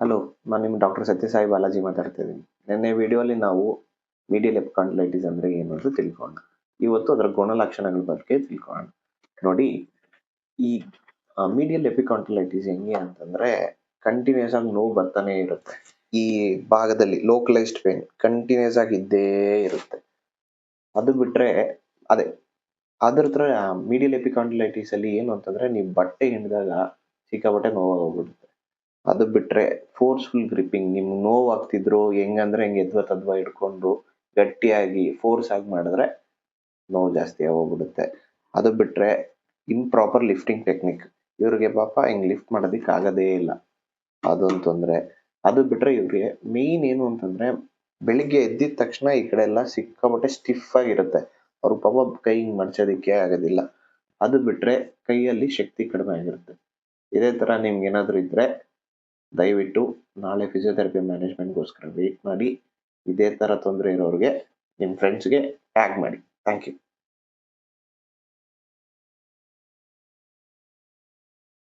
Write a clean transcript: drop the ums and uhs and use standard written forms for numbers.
Hello, ನಾನು ನಿಮ್ಮ doctor Sathya Sai Balaji ಮಾತಾಡ್ತಿದ್ದೀನಿ. ನಿನ್ನೆ ವಿಡಿಯೋಲಿ ನಾವು ಮೀಡಿಯಲ್ ಎಪಿಕಾಂಡಿಲೈಟಿಸ್ ಅಂದರೆ ಏನು ಅಂತ ತಿಳ್ಕೊಳ್ಳೋಣ. ಇವತ್ತು ಅದರ ಗುಣಲಕ್ಷಣಗಳ ಬಗ್ಗೆ ತಿಳ್ಕೊಳ್ಳೋಣ. ನೋಡಿ, ಈ ಮೀಡಿಯಲ್ ಎಪಿಕಾಂಡಿಲೈಟಿಸ್ ಹೆಂಗೆ ಅಂತಂದ್ರೆ ಕಂಟಿನ್ಯೂಸ್ ಆಗಿ ನೋವು ಬರ್ತಾನೆ ಇರುತ್ತೆ. ಈ ಭಾಗದಲ್ಲಿ ಲೋಕಲೈಸ್ಡ್ ಪೇನ್ ಕಂಟಿನ್ಯೂಸ್ ಆಗಿ ಇದ್ದೇ ಇರುತ್ತೆ. ಅದು ಬಿಟ್ರೆ ಅದೇ ಅದ್ರ ಹತ್ರ ಮೀಡಿಯಲ್ ಎಪಿಕಾಂಡಿಲೈಟಿಸ್ ಅಲ್ಲಿ ಏನು ಅಂತಂದ್ರೆ ನೀವು ಬಟ್ಟೆ ಹಿಂಡಿದಾಗ ಸಿಕ್ಕಾಪಟ್ಟೆ ನೋವು ಹೋಗ್ಬಿಡುತ್ತೆ. ಅದು ಬಿಟ್ರೆ ಫೋರ್ಸ್ಫುಲ್ ಗ್ರಿಪ್ಪಿಂಗ್, ನಿಮ್ಗೆ ನೋವು ಆಗ್ತಿದ್ರು ಹೆಂಗಂದ್ರೆ ಹೆಂಗೆ ಎದ್ವ ತದ್ವ ಹಿಡ್ಕೊಂಡು ಗಟ್ಟಿಯಾಗಿ ಫೋರ್ಸ್ ಆಗಿ ಮಾಡಿದ್ರೆ ನೋವು ಜಾಸ್ತಿ ಹೋಗ್ಬಿಡುತ್ತೆ. ಅದು ಬಿಟ್ರೆ ಇಂಪ್ರಾಪರ್ ಲಿಫ್ಟಿಂಗ್ ಟೆಕ್ನಿಕ್, ಇವ್ರಿಗೆ ಪಾಪ ಹಿಂಗ್ ಲಿಫ್ಟ್ ಮಾಡೋದಿಕ್ ಆಗೋದೇ ಇಲ್ಲ, ಅದೊಂದು ತೊಂದರೆ. ಅದು ಬಿಟ್ರೆ ಇವ್ರಿಗೆ ಮೇನ್ ಏನು ಅಂತಂದ್ರೆ ಬೆಳಿಗ್ಗೆ ಎದ್ದಿದ ತಕ್ಷಣ ಈ ಕಡೆ ಎಲ್ಲ ಸಿಕ್ಕಾಪಟ್ಟೆ ಸ್ಟಿಫ್ ಆಗಿರುತ್ತೆ. ಅವ್ರ ಪಾಪ ಕೈ ಹಿಂಗ್ ಮಡ್ಚೋದಿಕ್ಕೆ ಆಗೋದಿಲ್ಲ. ಅದು ಬಿಟ್ರೆ ಕೈಯಲ್ಲಿ ಶಕ್ತಿ ಕಡಿಮೆ ಆಗಿರುತ್ತೆ. ಇದೇ ತರ ನಿಮ್ಗೆ ಏನಾದ್ರು ಇದ್ರೆ ದಯವಿಟ್ಟು ನಾಳೆ ಫಿಸಿಯೋಥೆರಪಿ ಮ್ಯಾನೇಜ್ಮೆಂಟ್ಗೋಸ್ಕರ ವೇಟ್ ಮಾಡಿ. ಇದೇ ತರ ತೊಂದರೆ ಇರೋರಿಗೆ ನಿಮ್ಮ ಫ್ರೆಂಡ್ಸ್ಗೆ ಟ್ಯಾಗ್ ಮಾಡಿ. Thank you.